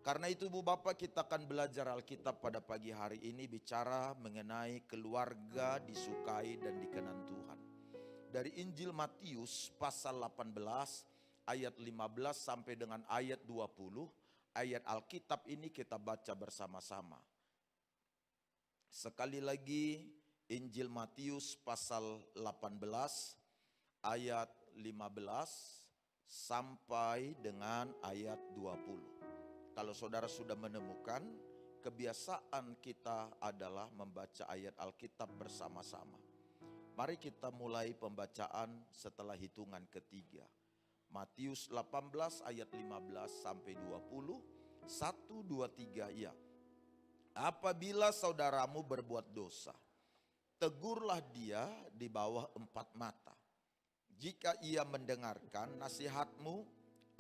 Karena itu Ibu Bapak, kita akan belajar Alkitab pada pagi hari ini bicara mengenai keluarga disukai dan dikenan Tuhan. Dari Injil Matius pasal 18 ayat 15 sampai dengan ayat 20, ayat Alkitab ini kita baca bersama-sama. Sekali lagi Injil Matius pasal 18 ayat 15 sampai dengan ayat 20. Kalau saudara sudah menemukan, kebiasaan kita adalah membaca ayat Alkitab bersama-sama. Mari kita mulai pembacaan setelah hitungan ketiga. Matius 18 ayat 15 sampai 20. 1, 2, 3 ya. Apabila saudaramu berbuat dosa, tegurlah dia di bawah 4 mata. Jika ia mendengarkan nasihatmu,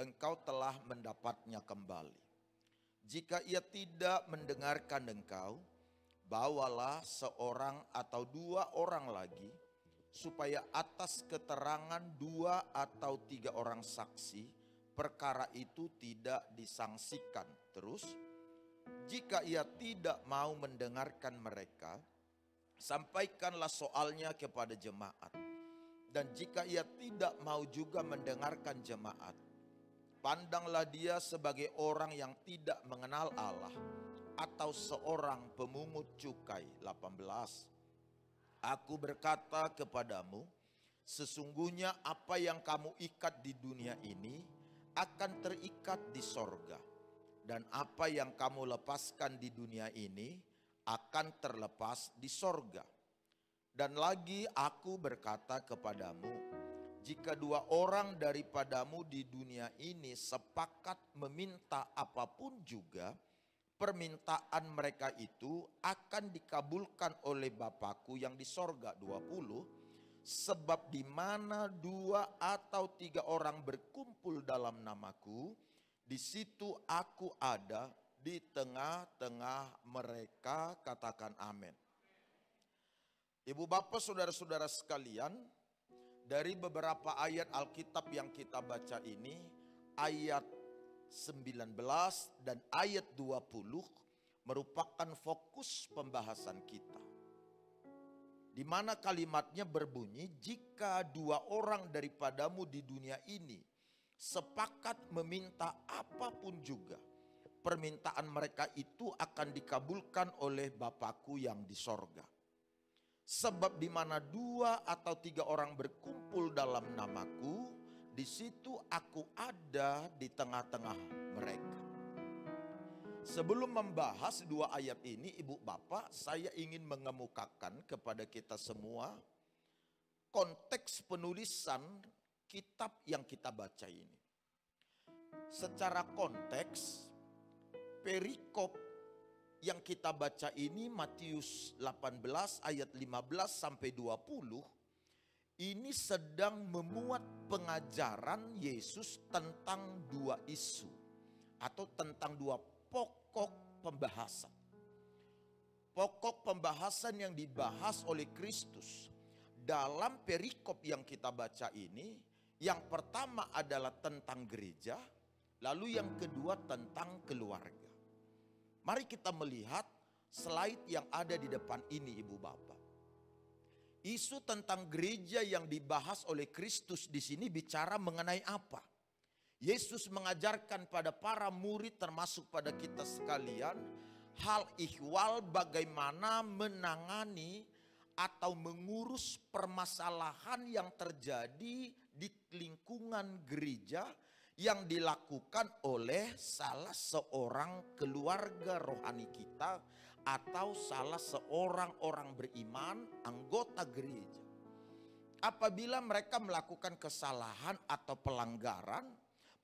engkau telah mendapatnya kembali. Jika ia tidak mendengarkan engkau, bawalah seorang atau 2 orang lagi, supaya atas keterangan 2 atau 3 orang saksi, perkara itu tidak disangsikan. Terus, jika ia tidak mau mendengarkan mereka, sampaikanlah soalnya kepada jemaat. Dan jika ia tidak mau juga mendengarkan jemaat, pandanglah dia sebagai orang yang tidak mengenal Allah, atau seorang pemungut cukai. 18. Aku berkata kepadamu, sesungguhnya apa yang kamu ikat di dunia ini akan terikat di sorga, dan apa yang kamu lepaskan di dunia ini akan terlepas di sorga. Dan lagi aku berkata kepadamu, jika 2 orang daripadamu di dunia ini sepakat meminta apapun juga, permintaan mereka itu akan dikabulkan oleh Bapakku yang di sorga. 20. Sebab di mana 2 atau 3 orang berkumpul dalam namaku, di situ aku ada di tengah-tengah mereka. Katakan amin. Ibu bapak saudara-saudara sekalian, dari beberapa ayat Alkitab yang kita baca ini, ayat 19 dan ayat 20 merupakan fokus pembahasan kita. Di mana kalimatnya berbunyi, jika 2 orang daripadamu di dunia ini sepakat meminta apapun juga, permintaan mereka itu akan dikabulkan oleh Bapakku yang di sorga. Sebab di mana 2 atau 3 orang berkumpul dalam namaku, di situ aku ada di tengah-tengah mereka. Sebelum membahas 2 ayat ini, Ibu Bapak, saya ingin mengemukakan kepada kita semua konteks penulisan kitab yang kita baca ini. Secara konteks, perikop yang kita baca ini Matius 18 ayat 15 sampai 20 ini sedang memuat pengajaran Yesus tentang 2 isu atau tentang 2 pokok pembahasan. Pokok pembahasan yang dibahas oleh Kristus dalam perikop yang kita baca ini, yang pertama adalah tentang gereja, lalu yang kedua tentang keluarga. Mari kita melihat slide yang ada di depan ini Ibu Bapak. Isu tentang gereja yang dibahas oleh Kristus di sini bicara mengenai apa? Yesus mengajarkan pada para murid termasuk pada kita sekalian hal ihwal bagaimana menangani atau mengurus permasalahan yang terjadi di lingkungan gereja yang dilakukan oleh salah seorang keluarga rohani kita atau salah seorang orang beriman anggota gereja. Apabila mereka melakukan kesalahan atau pelanggaran,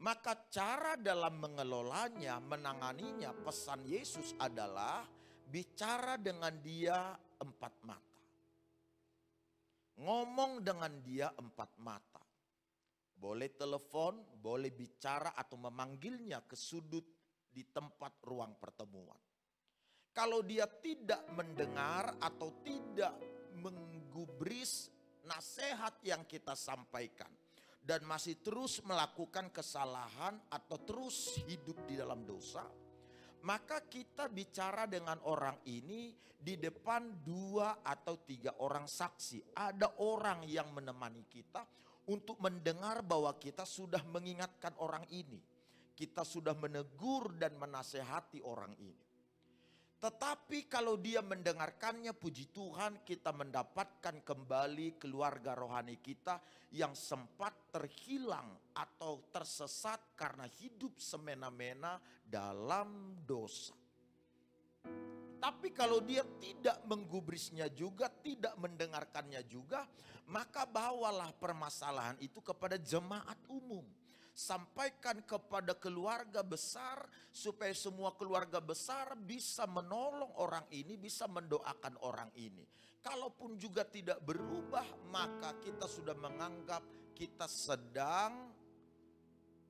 maka cara dalam mengelolanya, menanganinya, pesan Yesus adalah bicara dengan dia 4 mata. Ngomong dengan dia 4 mata. Boleh telepon, boleh bicara atau memanggilnya ke sudut di tempat ruang pertemuan. Kalau dia tidak mendengar atau tidak menggubris nasihat yang kita sampaikan dan masih terus melakukan kesalahan atau terus hidup di dalam dosa, maka kita bicara dengan orang ini di depan 2 atau 3 orang saksi. Ada orang yang menemani kita untuk mendengar bahwa kita sudah mengingatkan orang ini. Kita sudah menegur dan menasehati orang ini. Tetapi kalau dia mendengarkannya, puji Tuhan, kita mendapatkan kembali keluarga rohani kita yang sempat terhilang atau tersesat karena hidup semena-mena dalam dosa. Tapi kalau dia tidak menggubrisnya juga, tidak mendengarkannya juga, maka bawalah permasalahan itu kepada jemaat umum. Sampaikan kepada keluarga besar supaya semua keluarga besar bisa menolong orang ini, bisa mendoakan orang ini. Kalaupun juga tidak berubah, maka kita sudah menganggap kita sedang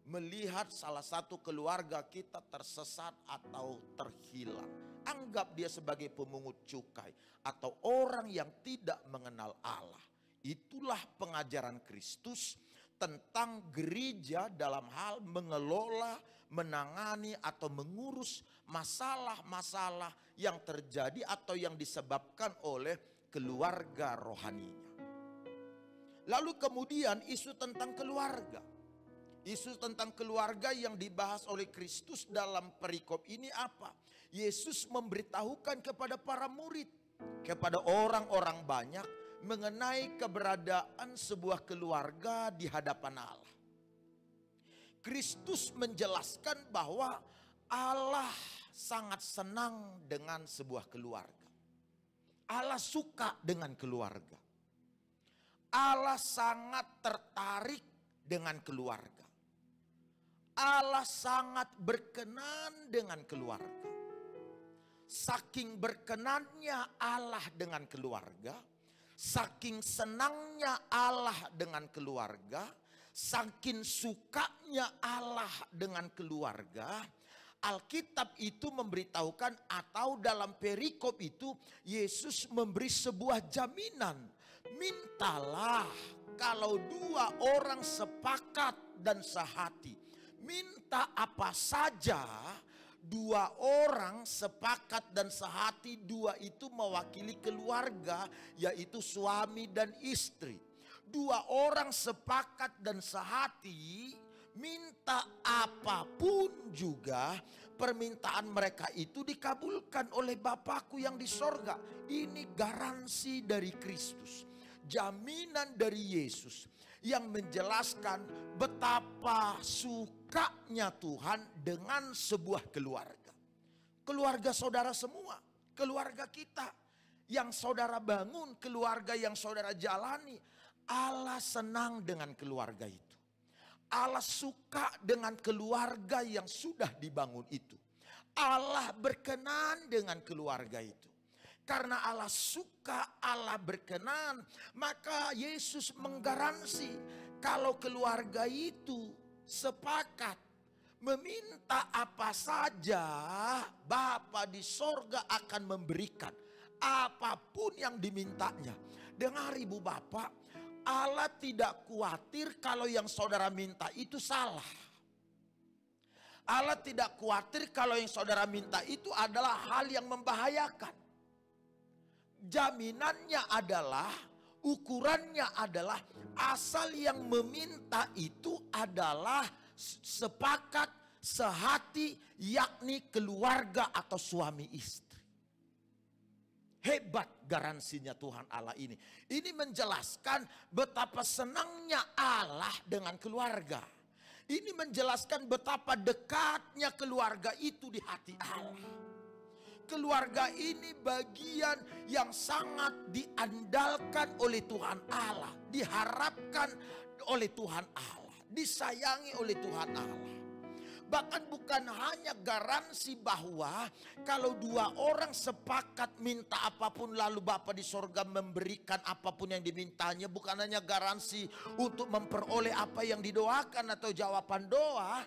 melihat salah satu keluarga kita tersesat atau terhilang. Anggap dia sebagai pemungut cukai atau orang yang tidak mengenal Allah. Itulah pengajaran Kristus tentang gereja dalam hal mengelola, menangani atau mengurus masalah-masalah yang terjadi atau yang disebabkan oleh keluarga rohaninya. Lalu kemudian isu tentang keluarga. Isu tentang keluarga yang dibahas oleh Kristus dalam perikop ini apa? Yesus memberitahukan kepada para murid, kepada orang-orang banyak, mengenai keberadaan sebuah keluarga di hadapan Allah. Kristus menjelaskan bahwa Allah sangat senang dengan sebuah keluarga. Allah suka dengan keluarga. Allah sangat tertarik dengan keluarga. Allah sangat berkenan dengan keluarga. Saking berkenannya Allah dengan keluarga, saking senangnya Allah dengan keluarga, saking sukanya Allah dengan keluarga, Alkitab itu memberitahukan atau dalam perikop itu Yesus memberi sebuah jaminan. Mintalah kalau 2 orang sepakat dan sehati. Minta apa saja. 2 orang sepakat dan sehati, 2 itu mewakili keluarga, yaitu suami dan istri. 2 orang sepakat dan sehati, minta apapun juga, permintaan mereka itu dikabulkan oleh Bapakku yang di sorga. Ini garansi dari Kristus, jaminan dari Yesus yang menjelaskan betapa sukanya Tuhan dengan sebuah keluarga. Keluarga saudara semua, keluarga kita yang saudara bangun, keluarga yang saudara jalani. Allah senang dengan keluarga itu. Allah suka dengan keluarga yang sudah dibangun itu. Allah berkenan dengan keluarga itu. Karena Allah suka, Allah berkenan, maka Yesus menggaransi kalau keluarga itu sepakat meminta apa saja, Bapa di sorga akan memberikan apapun yang dimintanya. Dengar Ibu Bapak, Allah tidak khawatir kalau yang saudara minta itu salah. Allah tidak khawatir kalau yang saudara minta itu adalah hal yang membahayakan. Jaminannya adalah, ukurannya adalah asal yang meminta itu adalah sepakat, sehati, yakni keluarga atau suami istri. Hebat garansinya Tuhan Allah ini. Ini menjelaskan betapa senangnya Allah dengan keluarga. Ini menjelaskan betapa dekatnya keluarga itu di hati Allah. Keluarga ini bagian yang sangat diandalkan oleh Tuhan Allah. Diharapkan oleh Tuhan Allah. Disayangi oleh Tuhan Allah. Bahkan bukan hanya garansi bahwa kalau 2 orang sepakat minta apapun lalu Bapa di sorga memberikan apapun yang dimintanya. Bukan hanya garansi untuk memperoleh apa yang didoakan atau jawaban doa.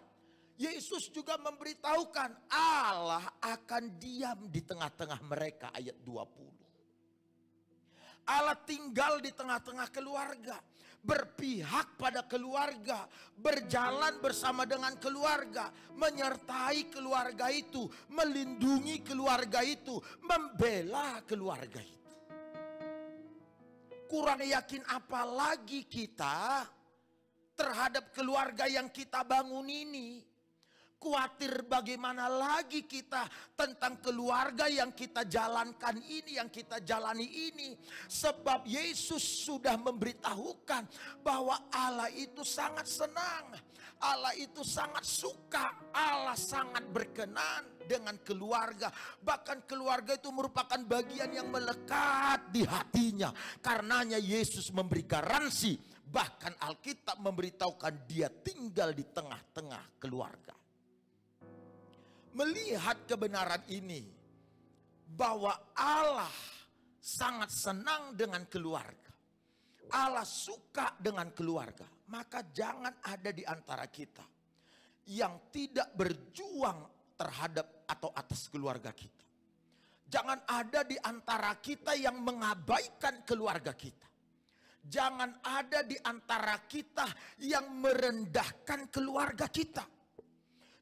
Yesus juga memberitahukan Allah akan diam di tengah-tengah mereka, ayat 20. Allah tinggal di tengah-tengah keluarga. berpihak pada keluarga, berjalan bersama dengan keluarga, menyertai keluarga itu, melindungi keluarga itu, membela keluarga itu. Kurang yakin apalagi kita terhadap keluarga yang kita bangun ini. Khawatir bagaimana lagi kita tentang keluarga yang kita jalankan ini, yang kita jalani ini. Sebab Yesus sudah memberitahukan bahwa Allah itu sangat senang, Allah itu sangat suka, Allah sangat berkenan dengan keluarga. Bahkan keluarga itu merupakan bagian yang melekat di hatinya. Karenanya Yesus memberi garansi, bahkan Alkitab memberitahukan dia tinggal di tengah-tengah keluarga. Melihat kebenaran ini, bahwa Allah sangat senang dengan keluarga, Allah suka dengan keluarga, maka jangan ada di antara kita yang tidak berjuang terhadap atau atas keluarga kita. Jangan ada di antara kita yang mengabaikan keluarga kita. Jangan ada di antara kita yang merendahkan keluarga kita.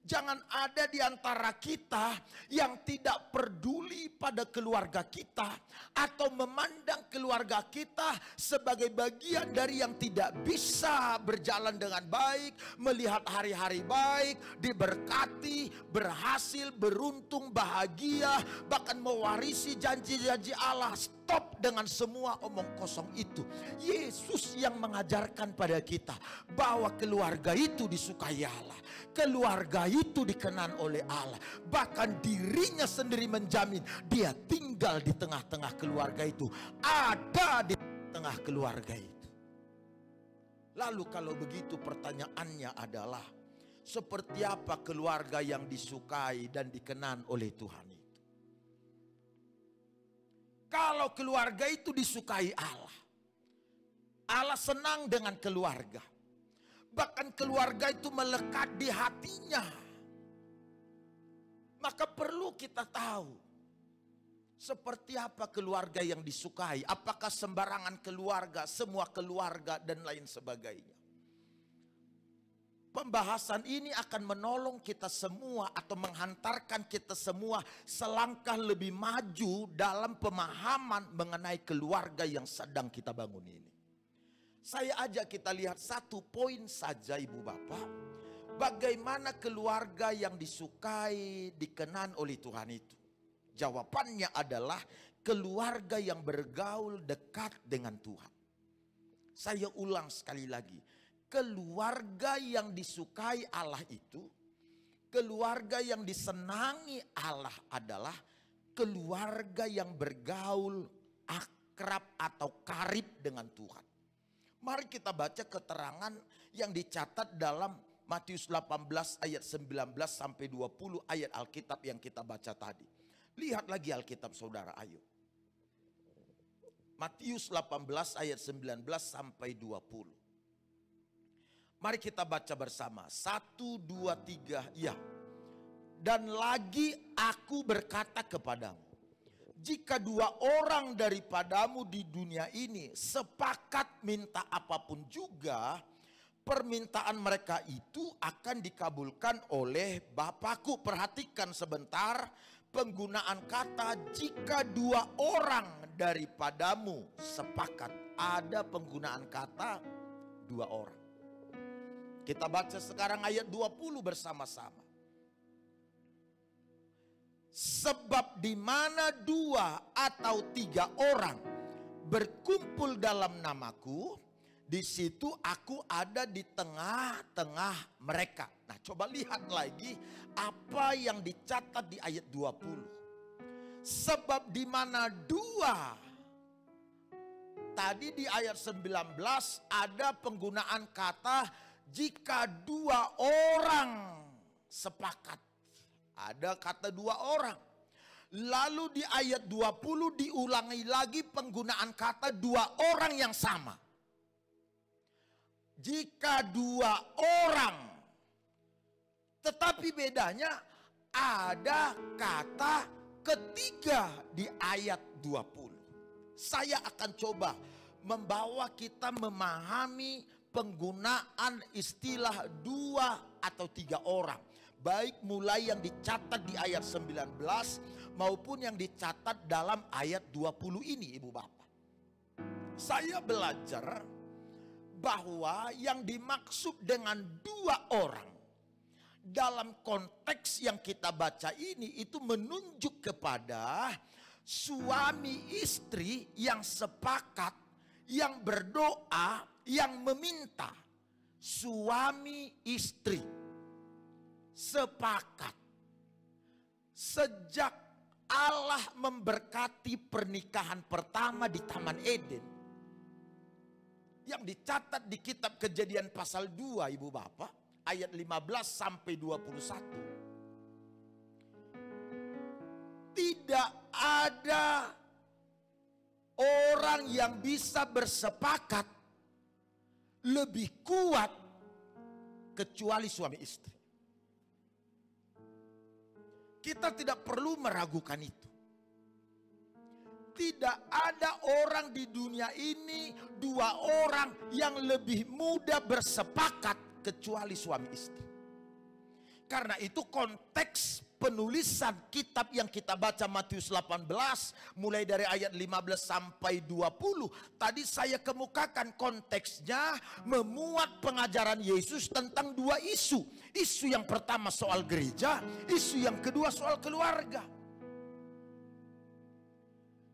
Jangan ada di antara kita yang tidak peduli pada keluarga kita, atau memandang keluarga kita sebagai bagian dari yang tidak bisa berjalan dengan baik, melihat hari-hari baik, diberkati, berhasil, beruntung, bahagia, bahkan mewarisi janji-janji Allah. Stop dengan semua omong kosong itu. Yesus yang mengajarkan pada kita bahwa keluarga itu disukai Allah, keluarga itu dikenan oleh Allah. Bahkan dirinya sendiri menjamin dia tinggal di tengah-tengah keluarga itu, ada di tengah keluarga itu. Lalu kalau begitu pertanyaannya adalah, seperti apa keluarga yang disukai dan dikenan oleh Tuhan itu? Kalau keluarga itu disukai Allah, Allah senang dengan keluarga. Bahkan keluarga itu melekat di hatinya. Maka perlu kita tahu seperti apa keluarga yang disukai. Apakah sembarangan keluarga, semua keluarga dan lain sebagainya. Pembahasan ini akan menolong kita semua atau menghantarkan kita semua selangkah lebih maju dalam pemahaman mengenai keluarga yang sedang kita bangun ini. Saya ajak kita lihat satu poin saja Ibu Bapak. Bagaimana keluarga yang disukai, dikenan oleh Tuhan itu? Jawabannya adalah keluarga yang bergaul dekat dengan Tuhan. Saya ulang sekali lagi. Keluarga yang disukai Allah itu, keluarga yang disenangi Allah adalah keluarga yang bergaul akrab atau karib dengan Tuhan. Mari kita baca keterangan yang dicatat dalam Matius 18 ayat 19 sampai 20 ayat Alkitab yang kita baca tadi. Lihat lagi Alkitab saudara, ayo. Matius 18 ayat 19 sampai 20. Mari kita baca bersama. 1, 2, 3, ya. Dan lagi aku berkata kepadamu, jika 2 orang daripadamu di dunia ini sepakat minta apapun juga, permintaan mereka itu akan dikabulkan oleh Bapakku. Perhatikan sebentar penggunaan kata jika 2 orang daripadamu sepakat. Ada penggunaan kata 2 orang. Kita baca sekarang ayat 20 bersama-sama. Sebab di mana 2 atau 3 orang berkumpul dalam namaku, di situ aku ada di tengah-tengah mereka. Nah, coba lihat lagi apa yang dicatat di ayat 20. Sebab di mana 2, tadi di ayat 19 ada penggunaan kata jika 2 orang sepakat. Ada kata 2 orang. Lalu di ayat 20 diulangi lagi penggunaan kata 2 orang yang sama. Jika 2 orang. Tetapi bedanya ada kata ketiga di ayat 20. Saya akan coba membawa kita memahami penggunaan istilah 2 atau 3 orang. Baik mulai yang dicatat di ayat 19 maupun yang dicatat dalam ayat 20 ini, Ibu Bapak. Saya belajar bahwa yang dimaksud dengan 2 orang dalam konteks yang kita baca ini itu menunjuk kepada suami istri yang sepakat, yang berdoa, yang meminta. Suami istri sepakat. Sejak Allah memberkati pernikahan pertama di Taman Eden, yang dicatat di kitab Kejadian pasal 2, Ibu Bapak, ayat 15 sampai 21. Tidak ada orang yang bisa bersepakat lebih kuat kecuali suami istri. Kita tidak perlu meragukan itu. Tidak ada orang di dunia ini 2 orang yang lebih mudah bersepakat kecuali suami istri. Karena itu konteks penulisan kitab yang kita baca Matius 18 mulai dari ayat 15 sampai 20. Tadi saya kemukakan konteksnya memuat pengajaran Yesus tentang 2 isu. Isu yang pertama soal gereja, isu yang kedua soal keluarga.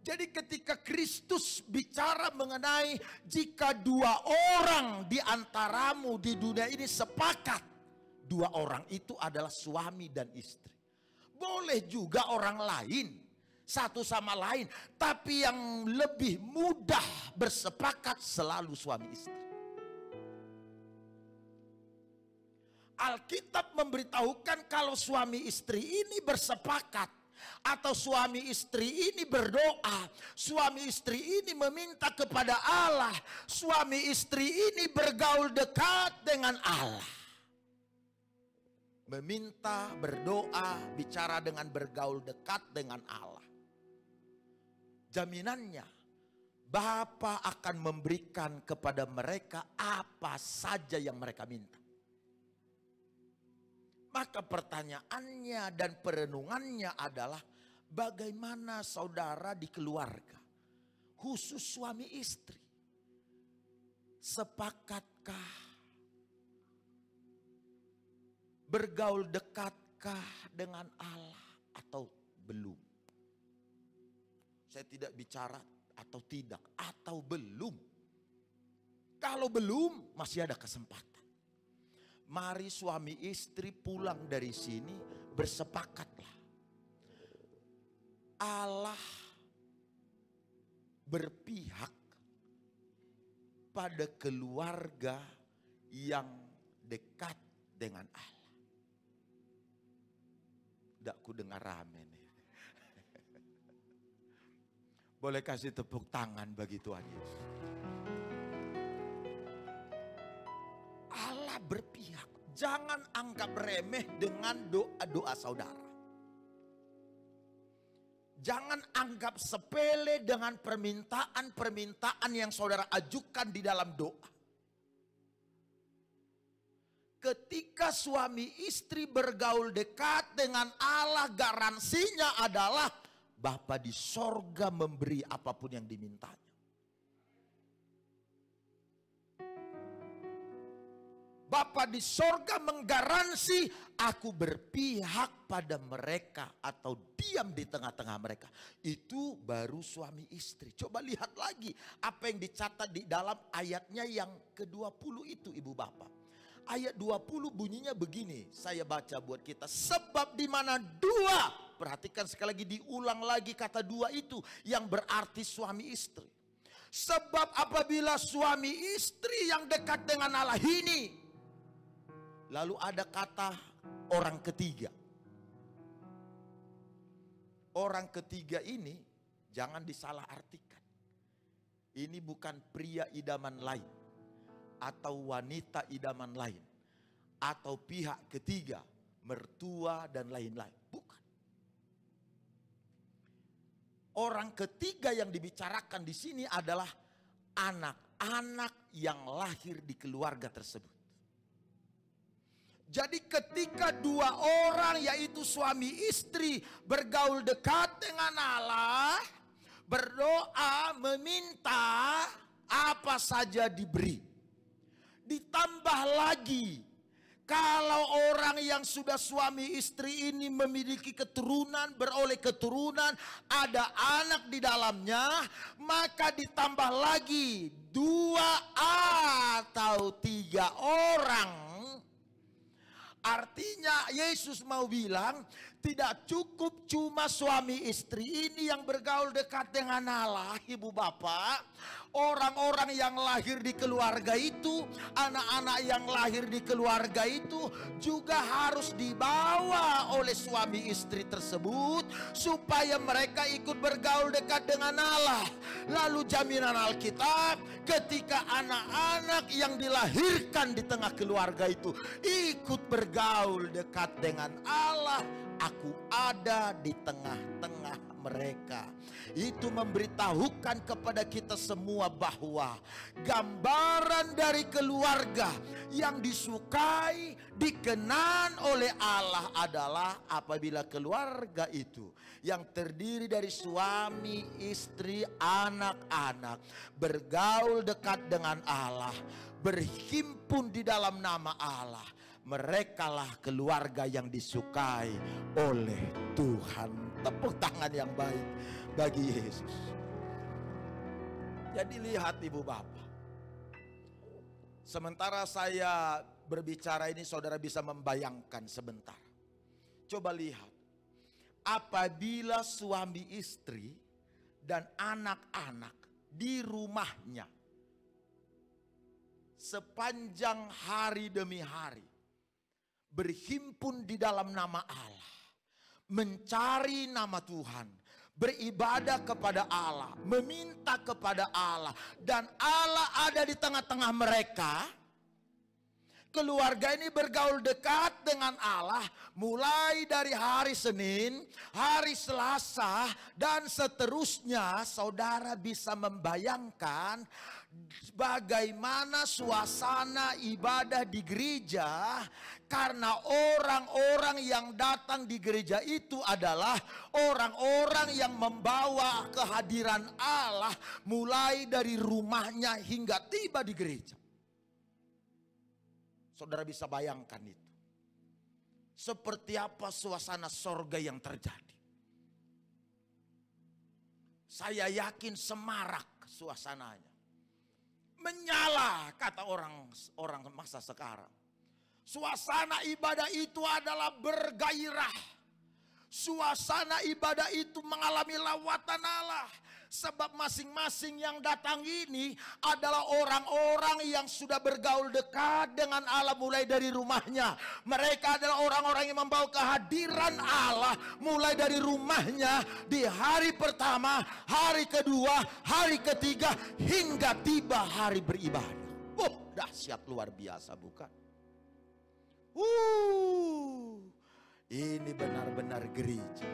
Jadi ketika Kristus bicara mengenai jika 2 orang di antaramu di dunia ini sepakat, 2 orang itu adalah suami dan istri. Boleh juga orang lain, satu sama lain, tapi yang lebih mudah bersepakat selalu suami istri. Alkitab memberitahukan kalau suami istri ini bersepakat, atau suami istri ini berdoa, suami istri ini meminta kepada Allah, suami istri ini bergaul dekat dengan Allah. Meminta, berdoa, bicara dengan bergaul dekat dengan Allah. Jaminannya, Bapa akan memberikan kepada mereka apa saja yang mereka minta. Maka pertanyaannya dan perenungannya adalah bagaimana saudara di keluarga, khusus suami istri, sepakatkah, bergaul dekatkah dengan Allah atau belum? Saya tidak bicara atau tidak, atau belum. Kalau belum masih ada kesempatan. Mari suami istri pulang dari sini bersepakatlah. Allah berpihak pada keluarga yang dekat dengan Allah. Tidak ku dengar rame nih. Boleh kasih tepuk tangan bagi Tuhan Yesus. Allah berpihak. Jangan anggap remeh dengan doa-doa saudara. Jangan anggap sepele dengan permintaan-permintaan yang saudara ajukan di dalam doa. Ketika suami istri bergaul dekat dengan Allah, garansinya adalah Bapa di sorga memberi apapun yang dimintanya. Bapa di sorga menggaransi aku berpihak pada mereka atau diam di tengah-tengah mereka. Itu baru suami istri. Coba lihat lagi apa yang dicatat di dalam ayatnya yang ke-20 itu, Ibu Bapak. Ayat 20 bunyinya begini, saya baca buat kita. Sebab di mana 2, perhatikan sekali lagi, diulang lagi kata 2 itu yang berarti suami istri. Sebab apabila suami istri yang dekat dengan Allah ini, lalu ada kata orang ketiga. Orang ketiga ini jangan disalahartikan. Ini bukan pria idaman lain atau wanita idaman lain atau pihak ketiga, mertua dan lain-lain. Bukan. Orang ketiga yang dibicarakan di sini adalah anak-anak yang lahir di keluarga tersebut. Jadi ketika dua orang yaitu suami istri bergaul dekat dengan Allah, berdoa meminta apa saja diberi. Ditambah lagi kalau orang yang sudah suami istri ini memiliki keturunan, beroleh keturunan, ada anak di dalamnya, maka ditambah lagi 2 atau 3 orang. Artinya Yesus mau bilang tidak cukup cuma suami istri ini yang bergaul dekat dengan Allah, ibu bapak. Orang-orang yang lahir di keluarga itu, anak-anak yang lahir di keluarga itu juga harus dibawa oleh suami istri tersebut supaya mereka ikut bergaul dekat dengan Allah. Lalu jaminan Alkitab, ketika anak-anak yang dilahirkan di tengah keluarga itu ikut bergaul dekat dengan Allah, aku ada di tengah-tengah mereka. Itu memberitahukan kepada kita semua bahwa gambaran dari keluarga yang disukai, dikenan oleh Allah adalah apabila keluarga itu yang terdiri dari suami, istri, anak-anak bergaul dekat dengan Allah, berhimpun di dalam nama Allah. Merekalah keluarga yang disukai oleh Tuhan. Tepuk tangan yang baik bagi Yesus. Jadi lihat ibu bapak, sementara saya berbicara ini saudara bisa membayangkan sebentar. Coba lihat, apabila suami istri dan anak-anak di rumahnya sepanjang hari demi hari berhimpun di dalam nama Allah, mencari nama Tuhan, beribadah kepada Allah, meminta kepada Allah, dan Allah ada di tengah-tengah mereka. Keluarga ini bergaul dekat dengan Allah mulai dari hari Senin, hari Selasa, dan seterusnya. Saudara bisa membayangkan bagaimana suasana ibadah di gereja, karena orang-orang yang datang di gereja itu adalah orang-orang yang membawa kehadiran Allah mulai dari rumahnya hingga tiba di gereja. Saudara bisa bayangkan itu. Seperti apa suasana sorga yang terjadi. Saya yakin semarak suasananya. Menyala kata orang masa sekarang. Suasana ibadah itu adalah bergairah. Suasana ibadah itu mengalami lawatan Allah. Sebab masing-masing yang datang ini adalah orang-orang yang sudah bergaul dekat dengan Allah mulai dari rumahnya. Mereka adalah orang-orang yang membawa kehadiran Allah mulai dari rumahnya di hari pertama, hari kedua, hari ketiga, hingga tiba hari beribadah. Dahsyat luar biasa bukan? Ini benar-benar gereja.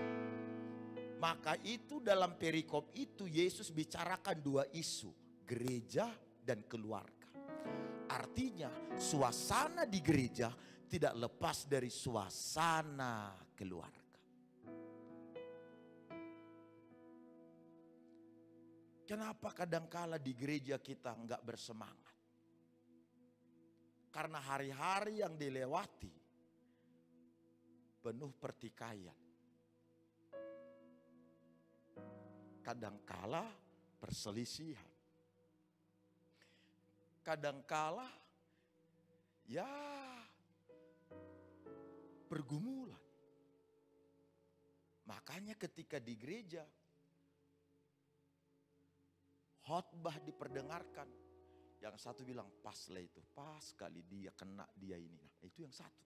Maka itu dalam perikop itu Yesus bicarakan 2 isu, gereja dan keluarga. Artinya suasana di gereja tidak lepas dari suasana keluarga. Kenapa kadangkala di gereja kita enggak bersemangat? Karena hari-hari yang dilewati penuh pertikaian. Kadangkala perselisihan. Kadangkala ya pergumulan. Makanya ketika di gereja khotbah diperdengarkan, yang satu bilang pas lah itu, pas kali dia kena dia ini. Nah, itu yang satu.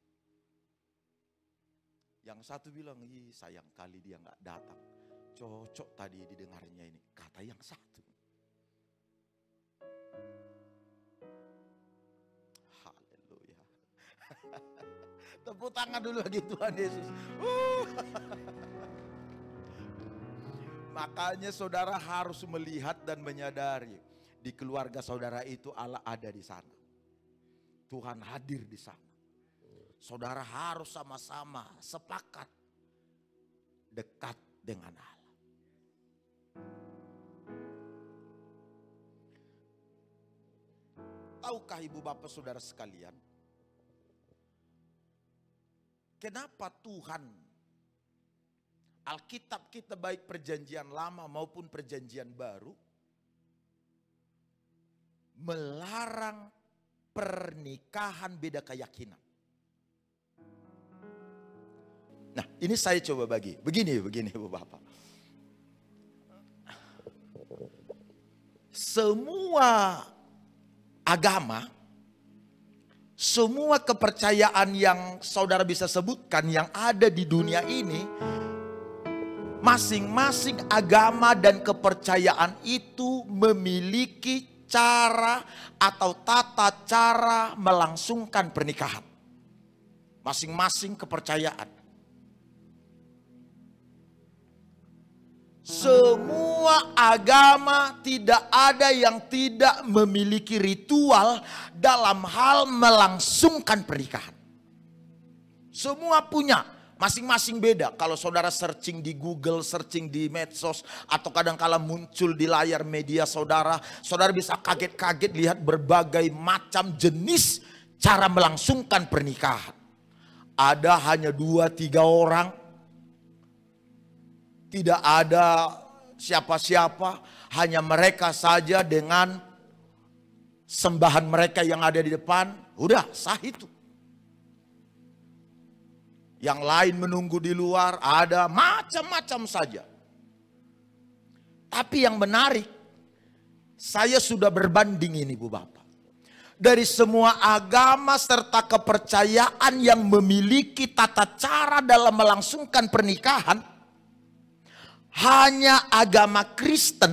Yang satu bilang, ih sayang kali dia nggak datang. Cocok tadi didengarnya ini, kata yang satu. Haleluya. Tepuk tangan dulu bagi Tuhan Yesus. Makanya saudara harus melihat dan menyadari, Di keluarga saudara itu Allah ada di sana. Tuhan hadir di sana. Saudara harus sama-sama sepakat dekat dengan Allah. Tahukah ibu bapak saudara sekalian, kenapa Tuhan, Alkitab kita baik perjanjian lama maupun perjanjian baru, melarang pernikahan beda keyakinan? Nah, ini saya coba bagi. Begini ibu bapak. Semua agama, semua kepercayaan yang saudara bisa sebutkan yang ada di dunia ini, masing-masing agama dan kepercayaan itu memiliki cara atau tata cara melangsungkan pernikahan. Masing-masing kepercayaan. Semua agama tidak ada yang tidak memiliki ritual dalam hal melangsungkan pernikahan. Semua punya, masing-masing beda. Kalau saudara searching di Google, searching di medsos, atau kadang-kala muncul di layar media saudara, saudara bisa kaget-kaget lihat berbagai macam jenis cara melangsungkan pernikahan. Ada hanya 2-3 orang. Tidak ada siapa-siapa, hanya mereka saja dengan sembahan mereka yang ada di depan. Udah sah itu. Yang lain menunggu di luar, ada macam-macam saja. Tapi yang menarik, saya sudah berbanding ini Bu Bapak. Dari semua agama serta kepercayaan yang memiliki tata cara dalam melangsungkan pernikahan, hanya agama Kristen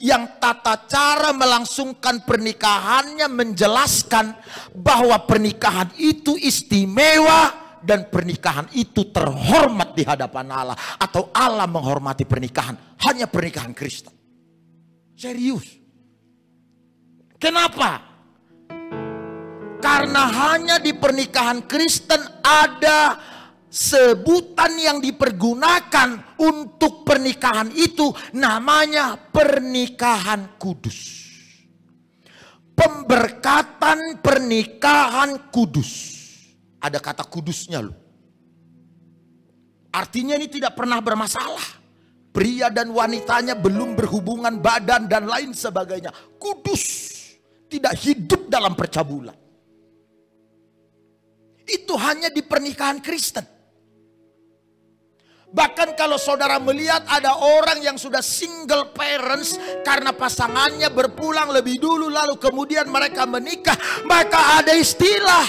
yang tata cara melangsungkan pernikahannya menjelaskan bahwa pernikahan itu istimewa dan pernikahan itu terhormat di hadapan Allah, atau Allah menghormati pernikahan. Hanya pernikahan Kristen. Serius. Kenapa? Karena hanya di pernikahan Kristen ada sebutan yang dipergunakan untuk pernikahan itu, namanya pernikahan kudus. Pemberkatan pernikahan kudus. Ada kata kudusnya loh. Artinya ini tidak pernah bermasalah. Pria dan wanitanya belum berhubungan badan dan lain sebagainya. Kudus. Tidak hidup dalam percabulan. Itu hanya di pernikahan Kristen. Bahkan kalau saudara melihat ada orang yang sudah single parents karena pasangannya berpulang lebih dulu lalu kemudian mereka menikah, maka ada istilah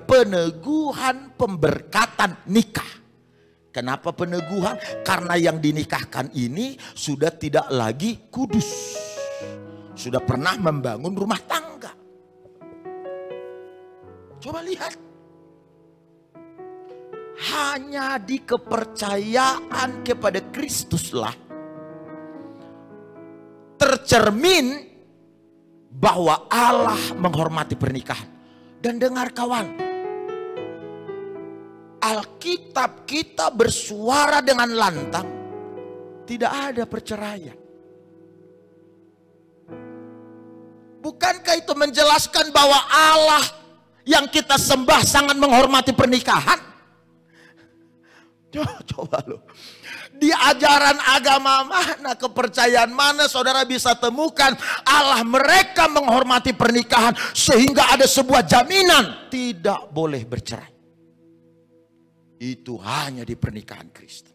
peneguhan pemberkatan nikah. Kenapa peneguhan? Karena yang dinikahkan ini sudah tidak lagi kudus. Sudah pernah membangun rumah tangga. Coba lihat. Hanya di kepercayaan kepada Kristuslah tercermin bahwa Allah menghormati pernikahan. Dan dengar kawan, Alkitab kita bersuara dengan lantang, tidak ada perceraian. Bukankah itu menjelaskan bahwa Allah yang kita sembah sangat menghormati pernikahan? Coba loh. Di ajaran agama mana, kepercayaan mana saudara bisa temukan Allah mereka menghormati pernikahan sehingga ada sebuah jaminan tidak boleh bercerai. Itu hanya di pernikahan Kristen.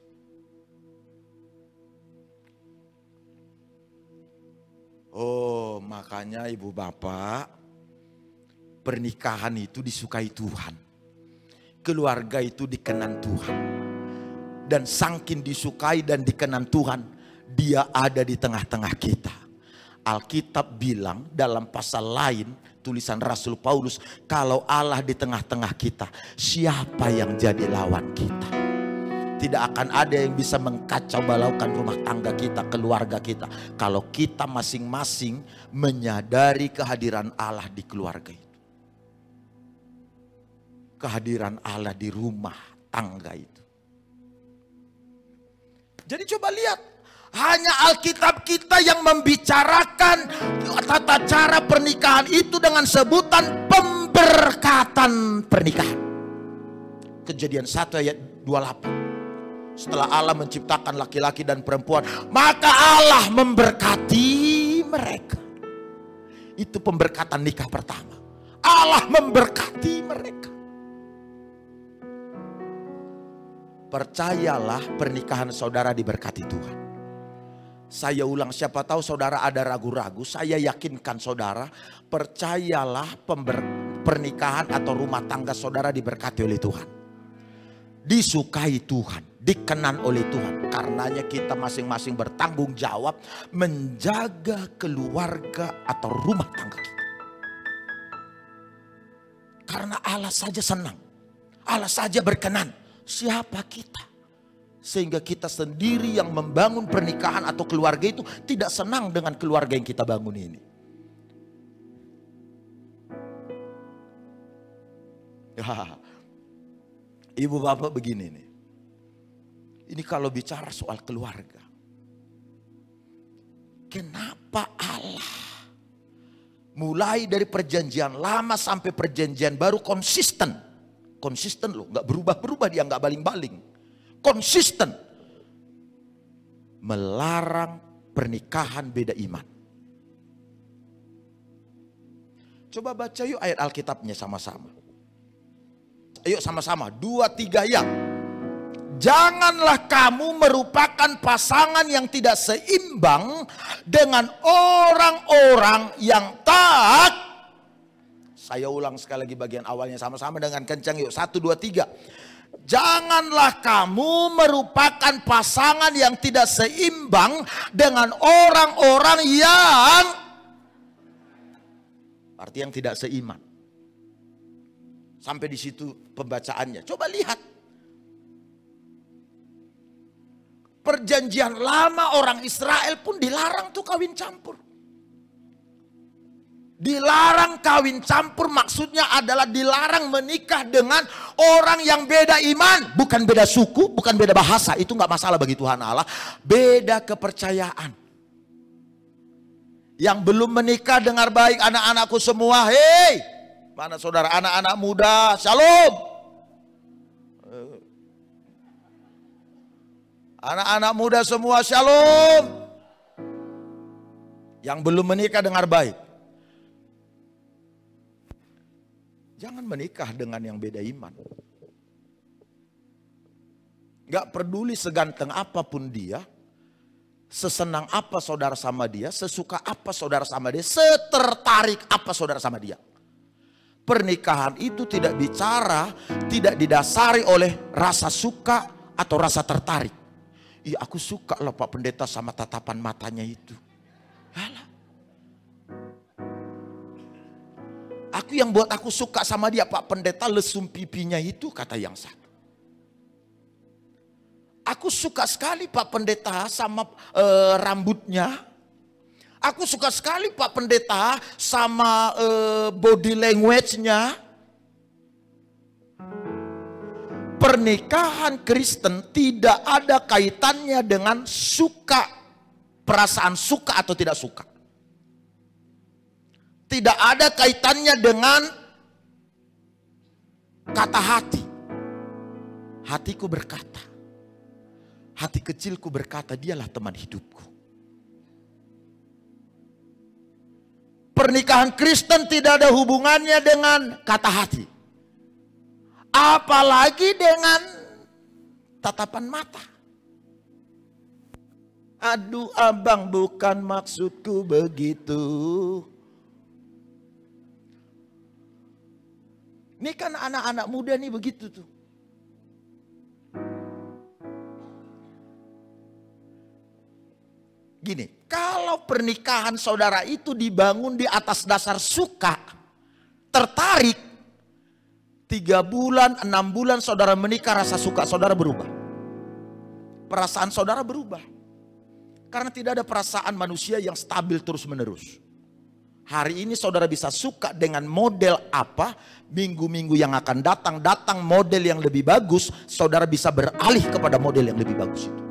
Oh, makanya ibu bapak, pernikahan itu disukai Tuhan. Keluarga itu dikenan Tuhan. Dan saking disukai dan dikenan Tuhan, Dia ada di tengah-tengah kita. Alkitab bilang dalam pasal lain, tulisan Rasul Paulus, kalau Allah di tengah-tengah kita, siapa yang jadi lawan kita? tidak akan ada yang bisa mengkacau balaukan rumah tangga kita, keluarga kita, kalau kita masing-masing menyadari kehadiran Allah di keluarga itu. Kehadiran Allah di rumah tangga itu. Jadi coba lihat, hanya Alkitab kita yang membicarakan tata cara pernikahan itu dengan sebutan pemberkatan pernikahan. Kejadian 1 ayat 28. Setelah Allah menciptakan laki-laki dan perempuan, maka Allah memberkati mereka. Itu pemberkatan nikah pertama. Allah memberkati mereka. Percayalah pernikahan saudara diberkati Tuhan. Saya ulang, siapa tahu saudara ada ragu-ragu, saya yakinkan saudara, percayalah pernikahan atau rumah tangga saudara diberkati oleh Tuhan. Disukai Tuhan, dikenan oleh Tuhan. Karenanya kita masing-masing bertanggung jawab menjaga keluarga atau rumah tangga kita. Karena Allah saja senang, Allah saja berkenan. Siapa kita? Sehingga kita sendiri yang membangun pernikahan atau keluarga itu tidak senang dengan keluarga yang kita bangun ini. Ya, ibu bapak begini nih. Ini kalau bicara soal keluarga. Kenapa Allah mulai dari perjanjian lama sampai perjanjian baru konsisten. Konsisten loh, gak berubah-berubah, dia gak baling-baling. Konsisten melarang pernikahan beda iman. Coba baca yuk ayat Alkitabnya sama-sama. Ayo sama-sama, 2, 3 ya. Janganlah kamu merupakan pasangan yang tidak seimbang dengan orang-orang yang taat. Saya ulang sekali lagi bagian awalnya sama-sama dengan kencang yuk. 1, 2, 3. Janganlah kamu merupakan pasangan yang tidak seimbang dengan orang-orang yang, arti yang tidak seiman. Sampai di situ pembacaannya. Coba lihat. Perjanjian lama orang Israel pun dilarang tuh kawin campur. Dilarang kawin campur maksudnya adalah dilarang menikah dengan orang yang beda iman. Bukan beda suku, bukan beda bahasa. Itu gak masalah bagi Tuhan Allah. Beda kepercayaan. Yang belum menikah dengar baik anak-anakku semua. Hei, mana saudara anak-anak muda, shalom. Anak-anak muda semua shalom. Yang belum menikah dengar baik. Jangan menikah dengan yang beda iman. Gak peduli seganteng apapun dia, sesenang apa saudara sama dia, sesuka apa saudara sama dia, setertarik apa saudara sama dia. Pernikahan itu tidak bicara, tidak didasari oleh rasa suka atau rasa tertarik. Iya, aku suka loh Pak Pendeta sama tatapan matanya itu. Alah. Aku yang buat aku suka sama dia Pak Pendeta, lesung pipinya itu, kata yang satu. Aku suka sekali Pak Pendeta sama rambutnya. Aku suka sekali Pak Pendeta sama body language-nya. Pernikahan Kristen tidak ada kaitannya dengan suka, perasaan suka atau tidak suka. Tidak ada kaitannya dengan kata hati. Hatiku berkata, hati kecilku berkata, dialah teman hidupku. Pernikahan Kristen tidak ada hubungannya dengan kata hati. Apalagi dengan tatapan mata. Aduh abang, bukan maksudku begitu. Ini kan anak-anak muda nih begitu tuh. Gini, kalau pernikahan saudara itu dibangun di atas dasar suka, tertarik, 3 bulan, 6 bulan saudara menikah rasa suka saudara berubah. perasaan saudara berubah. Karena tidak ada perasaan manusia yang stabil terus menerus. Hari ini saudara bisa suka dengan model apa, minggu-minggu yang akan datang model yang lebih bagus, saudara bisa beralih kepada model yang lebih bagus itu.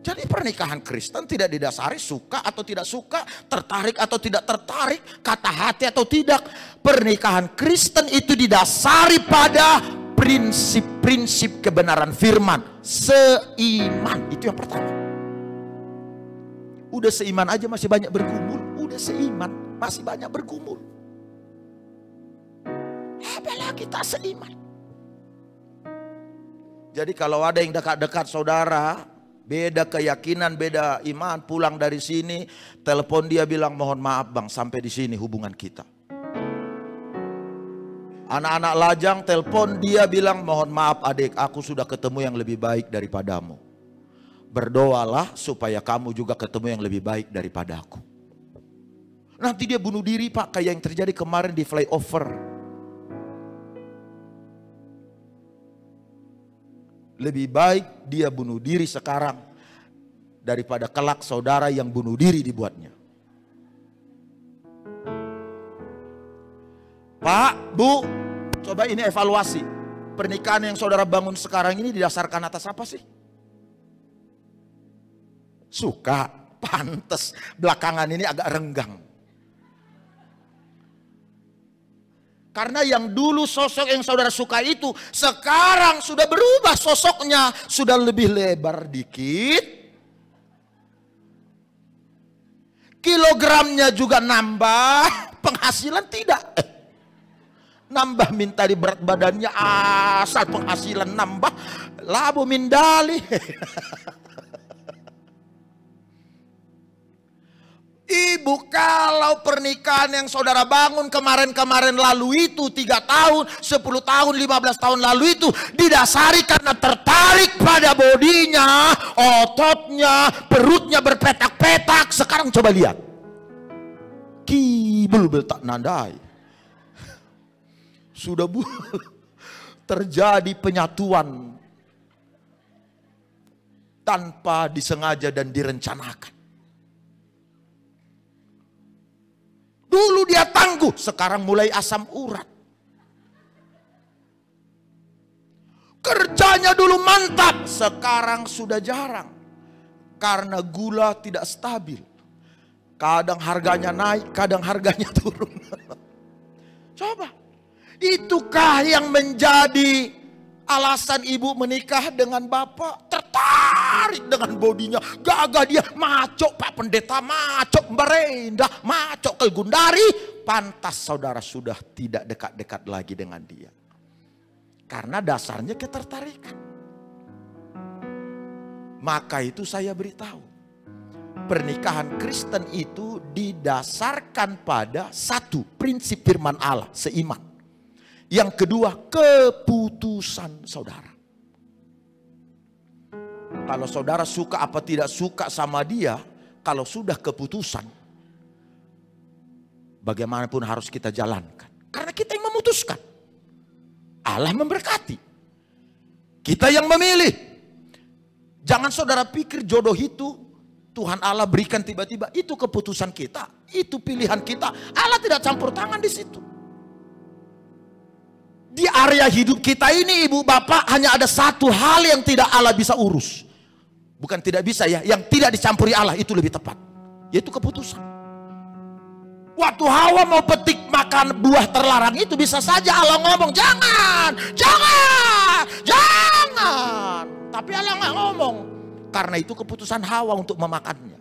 Jadi pernikahan Kristen tidak didasari suka atau tidak suka, tertarik atau tidak tertarik, kata hati atau tidak. Pernikahan Kristen itu didasari pada prinsip-prinsip kebenaran firman, seiman. Itu yang pertama. Udah seiman aja masih banyak bergumul. Udah seiman masih banyak bergumul. Apalagi tak seiman. Jadi kalau ada yang dekat-dekat saudara, beda keyakinan, beda iman, pulang dari sini, telepon dia bilang, mohon maaf bang, sampai di sini hubungan kita. Anak-anak lajang telepon dia bilang, mohon maaf adik, aku sudah ketemu yang lebih baik daripadamu. Berdoalah supaya kamu juga ketemu yang lebih baik daripada aku. Nanti dia bunuh diri pak, kayak yang terjadi kemarin di flyover. Lebih baik dia bunuh diri sekarang daripada kelak saudara yang bunuh diri dibuatnya. Pak, Bu, coba ini evaluasi. Pernikahan yang saudara bangun sekarang ini didasarkan atas apa sih? Suka, pantes. Belakangan ini agak renggang. Karena yang dulu sosok yang saudara suka itu, sekarang sudah berubah sosoknya. Sudah lebih lebar dikit. Kilogramnya juga nambah, penghasilan tidak. Nambah minta di berat badannya, asal penghasilan nambah, labu mindali. Ibu, kalau pernikahan yang saudara bangun kemarin-kemarin lalu itu 3 tahun, 10 tahun, 15 tahun lalu itu didasari karena tertarik pada bodinya, ototnya, perutnya berpetak-petak. Sekarang coba lihat. Kibul tak nandai. Sudah terjadi penyatuan tanpa disengaja dan direncanakan. Dulu dia tangguh, sekarang mulai asam urat. Kerjanya dulu mantap, sekarang sudah jarang. Karena gula tidak stabil. Kadang harganya naik, kadang harganya turun. Coba, itukah yang menjadi alasan ibu menikah dengan bapak? Tertarik dengan bodinya, gagah dia, macok Pak Pendeta, macok Mbak Renda, macok ke Gundari. Pantas saudara sudah tidak dekat-dekat lagi dengan dia. Karena dasarnya ketertarikan. Maka itu saya beritahu, pernikahan Kristen itu didasarkan pada satu, prinsip firman Allah, seiman. Yang kedua, keputusan saudara. Kalau saudara suka apa tidak suka sama dia, kalau sudah keputusan, bagaimanapun harus kita jalankan. Karena kita yang memutuskan. Allah memberkati. Kita yang memilih. Jangan saudara pikir jodoh itu Tuhan Allah berikan tiba-tiba. Itu keputusan kita. Itu pilihan kita. Allah tidak campur tangan di situ. Di area hidup kita ini ibu bapak hanya ada satu hal yang tidak Allah bisa urus. Bukan tidak bisa ya, yang tidak dicampuri Allah itu lebih tepat. Yaitu keputusan. Waktu Hawa mau petik makan buah terlarang itu bisa saja Allah ngomong, jangan, jangan, jangan. Tapi Allah nggak ngomong. Karena itu keputusan Hawa untuk memakannya.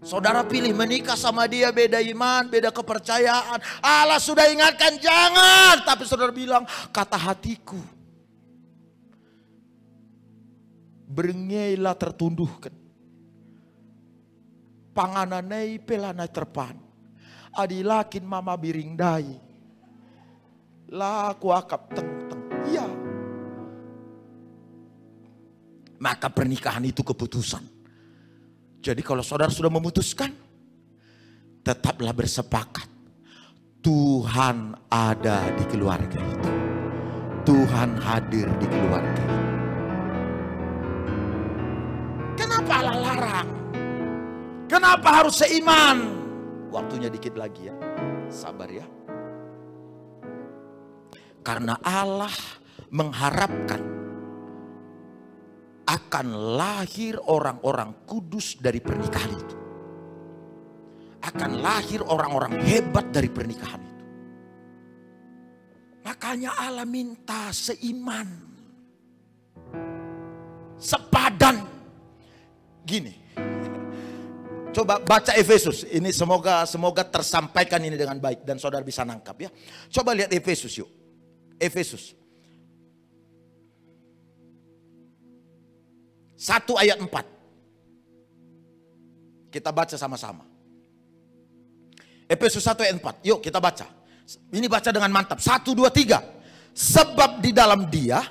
Saudara pilih menikah sama dia, beda iman, beda kepercayaan. Allah sudah ingatkan jangan. Tapi saudara bilang, kata hatiku. Berengeilah tertunduhkan. Pangananai pelanai terpan. Adilakin mama biringdai. Laku akap teng-teng. Iya. Maka pernikahan itu keputusan. Jadi kalau saudara sudah memutuskan, tetaplah bersepakat. Tuhan ada di keluarga itu. Tuhan hadir di keluarga itu. Kenapa Allah larang? Kenapa harus seiman? Waktunya dikit lagi ya. Sabar ya. Karena Allah mengharapkan akan lahir orang-orang kudus dari pernikahan itu. Akan lahir orang-orang hebat dari pernikahan itu. Makanya Allah minta seiman, sepadan. Gini, coba baca Efesus. Ini semoga tersampaikan ini dengan baik dan saudara bisa nangkap ya. Coba lihat Efesus yuk. Efesus 1 ayat 4. Kita baca sama-sama. Efesus 1 ayat 4. Yuk kita baca. Ini baca dengan mantap. 1, 2, 3. Sebab di dalam Dia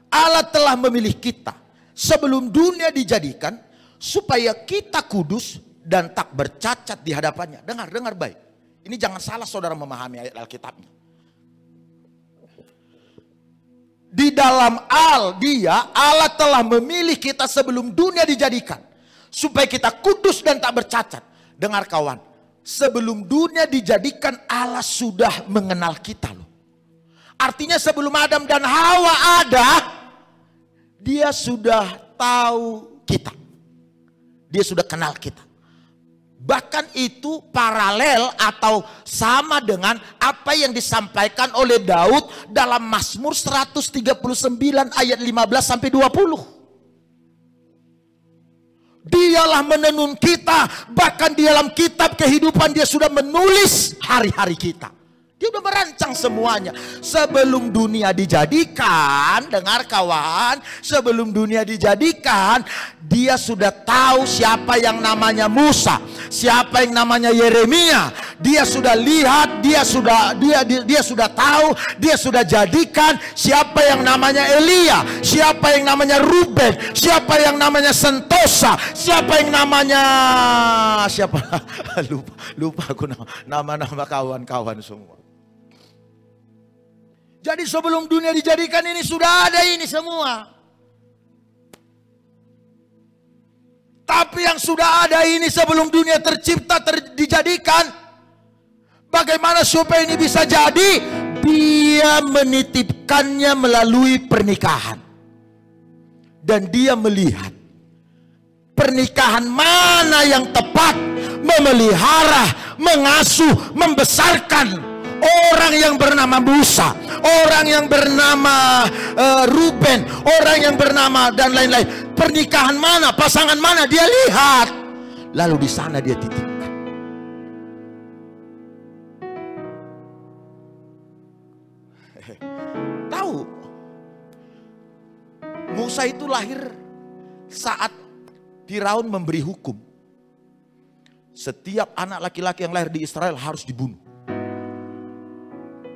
Allah telah memilih kita sebelum dunia dijadikan, supaya kita kudus dan tak bercacat di hadapannya. Dengar baik. Ini jangan salah saudara memahami ayat Alkitabnya. Di dalam Dia Allah telah memilih kita sebelum dunia dijadikan, supaya kita kudus dan tak bercacat. Dengar kawan, sebelum dunia dijadikan Allah sudah mengenal kita loh. Artinya sebelum Adam dan Hawa ada, Dia sudah tahu kita. Dia sudah kenal kita. Bahkan itu paralel atau sama dengan apa yang disampaikan oleh Daud dalam Mazmur 139 ayat 15 sampai 20. Dialah menenun kita, bahkan di dalam kitab kehidupan Dia sudah menulis hari-hari kita. Dia sudah merancang semuanya. Sebelum dunia dijadikan, dengar kawan, sebelum dunia dijadikan, Dia sudah tahu siapa yang namanya Musa, siapa yang namanya Yeremia. Dia sudah lihat, dia sudah tahu, Dia sudah jadikan siapa yang namanya Elia, siapa yang namanya Ruben, siapa yang namanya Sentosa, siapa yang namanya lupa aku nama-nama kawan-kawan semua. Jadi sebelum dunia dijadikan ini sudah ada ini semua. Tapi yang sudah ada ini sebelum dunia tercipta dijadikan, bagaimana supaya ini bisa jadi? Dia menitipkannya melalui pernikahan. Dan Dia melihat pernikahan mana yang tepat memelihara, mengasuh, membesarkan orang yang bernama Musa, orang yang bernama Ruben, orang yang bernama dan lain-lain. Pernikahan mana, pasangan mana Dia lihat, lalu di sana Dia titipkan. Tahu, Musa itu lahir saat Firaun memberi hukum. Setiap anak laki-laki yang lahir di Israel harus dibunuh.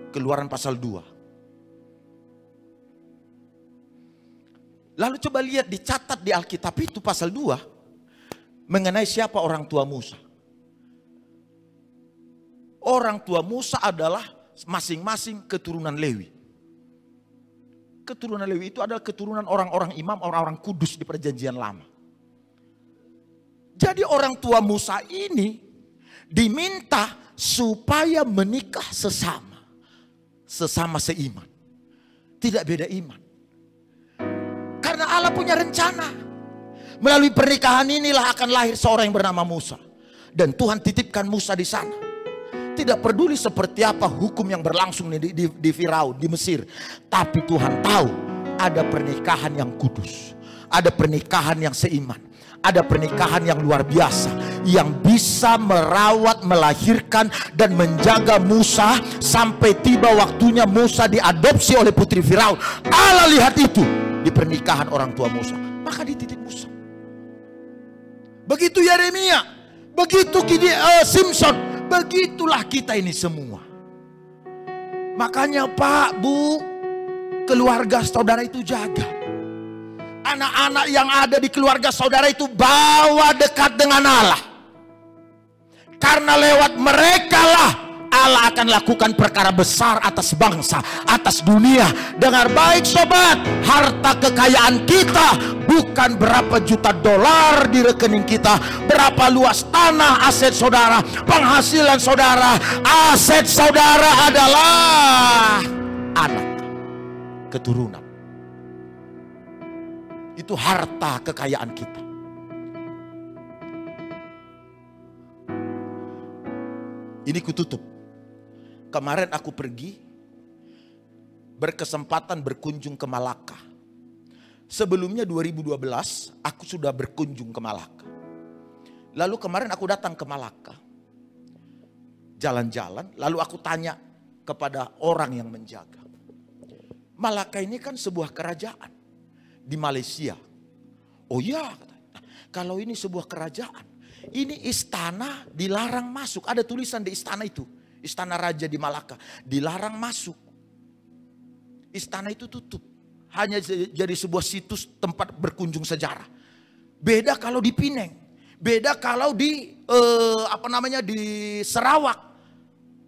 Keluaran pasal 2. Lalu coba lihat, dicatat di Alkitab itu pasal 2 mengenai siapa orang tua Musa. Orang tua Musa adalah masing-masing keturunan Lewi. Keturunan Lewi itu adalah keturunan orang-orang imam, orang-orang kudus di perjanjian lama. Jadi orang tua Musa ini diminta supaya menikah sesama seiman. Tidak beda iman. Karena Allah punya rencana. Melalui pernikahan inilah akan lahir seorang yang bernama Musa. Dan Tuhan titipkan Musa di sana. Tidak peduli seperti apa hukum yang berlangsung di Firaun, di Mesir. Tapi Tuhan tahu ada pernikahan yang kudus. Ada pernikahan yang seiman. Ada pernikahan yang luar biasa yang bisa merawat, melahirkan dan menjaga Musa sampai tiba waktunya Musa diadopsi oleh putri Firaun. Allah lihat itu di pernikahan orang tua Musa, maka dititip Musa. Begitu Yeremia, begitu Simpson, begitulah kita ini semua. Makanya Pak, Bu, keluarga saudara itu jaga. Anak-anak yang ada di keluarga saudara itu bawa dekat dengan Allah. Karena lewat mereka lah Allah akan lakukan perkara besar atas bangsa, atas dunia. Dengar baik sobat, harta kekayaan kita bukan berapa juta dolar di rekening kita, berapa luas tanah aset saudara, penghasilan saudara. Aset saudara adalah anak, keturunan. Itu harta kekayaan kita. Ini kututup. Kemarin aku pergi, berkesempatan berkunjung ke Malaka. Sebelumnya 2012 aku sudah berkunjung ke Malaka. Lalu kemarin aku datang ke Malaka. Jalan-jalan, lalu aku tanya kepada orang yang menjaga. Malaka ini kan sebuah kerajaan di Malaysia. Oh ya, kalau ini sebuah kerajaan, ini istana dilarang masuk. Ada tulisan di istana itu, istana raja di Malaka, dilarang masuk. Istana itu tutup, hanya jadi sebuah situs tempat berkunjung sejarah. Beda kalau di Pineng, beda kalau di di Sarawak.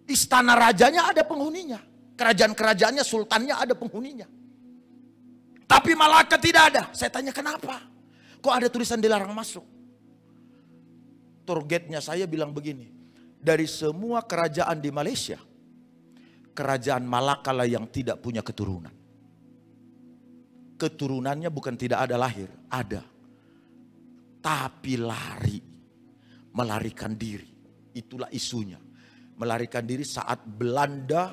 Istana rajanya ada penghuninya, kerajaan-kerajaannya, sultannya ada penghuninya. Tapi Malaka tidak ada. Saya tanya kenapa? Kok ada tulisan dilarang masuk? Tour guide-nya saya bilang begini. Dari semua kerajaan di Malaysia, kerajaan Malaka lah yang tidak punya keturunan. Keturunannya bukan tidak ada lahir, ada. Tapi lari, melarikan diri. Itulah isunya. Melarikan diri saat Belanda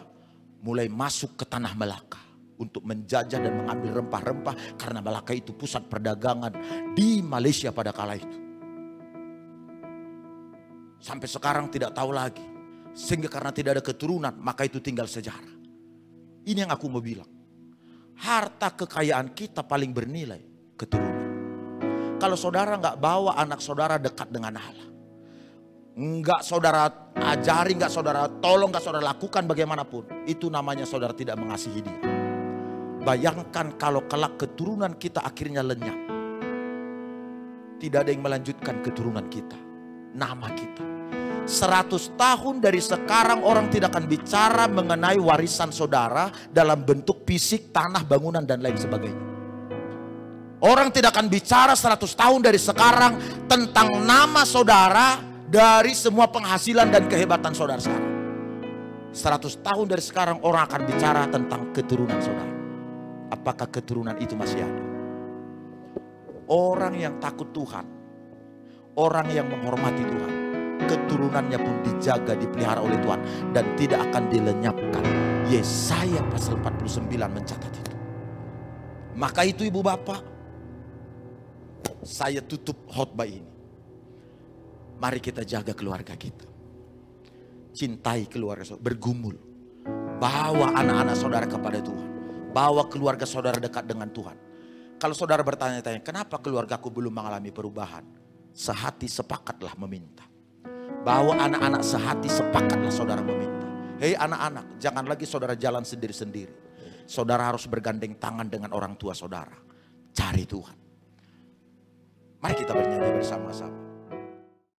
mulai masuk ke tanah Malaka untuk menjajah dan mengambil rempah-rempah, karena Malaka itu pusat perdagangan di Malaysia pada kala itu. Sampai sekarang tidak tahu lagi. Sehingga karena tidak ada keturunan, maka itu tinggal sejarah. Ini yang aku mau bilang. Harta kekayaan kita paling bernilai keturunan. Kalau saudara nggak bawa anak saudara dekat dengan Allah, nggak saudara ajari, nggak saudara tolong, nggak saudara lakukan bagaimanapun, itu namanya saudara tidak mengasihi dia. Bayangkan kalau kelak keturunan kita akhirnya lenyap. Tidak ada yang melanjutkan keturunan kita, nama kita. 100 tahun dari sekarang orang tidak akan bicara mengenai warisan saudara dalam bentuk fisik, tanah, bangunan dan lain sebagainya. Orang tidak akan bicara 100 tahun dari sekarang tentang nama saudara dari semua penghasilan dan kehebatan saudara sekarang. 100 tahun dari sekarang orang akan bicara tentang keturunan saudara. Apakah keturunan itu masih ada? Orang yang takut Tuhan, orang yang menghormati Tuhan, keturunannya pun dijaga, dipelihara oleh Tuhan dan tidak akan dilenyapkan. Yesaya pasal 49 mencatat itu. Maka itu ibu bapak, saya tutup khotbah ini. Mari kita jaga keluarga kita. Cintai keluarga saudara, bergumul. Bawa anak-anak saudara kepada Tuhan. Bawa keluarga saudara dekat dengan Tuhan. Kalau saudara bertanya-tanya, kenapa keluargaku belum mengalami perubahan? Sehati sepakatlah meminta. Bawa anak-anak sehati sepakatlah saudara meminta. Hei anak-anak, jangan lagi saudara jalan sendiri-sendiri. Saudara harus bergandeng tangan dengan orang tua saudara. Cari Tuhan. Mari kita bernyanyi bersama-sama.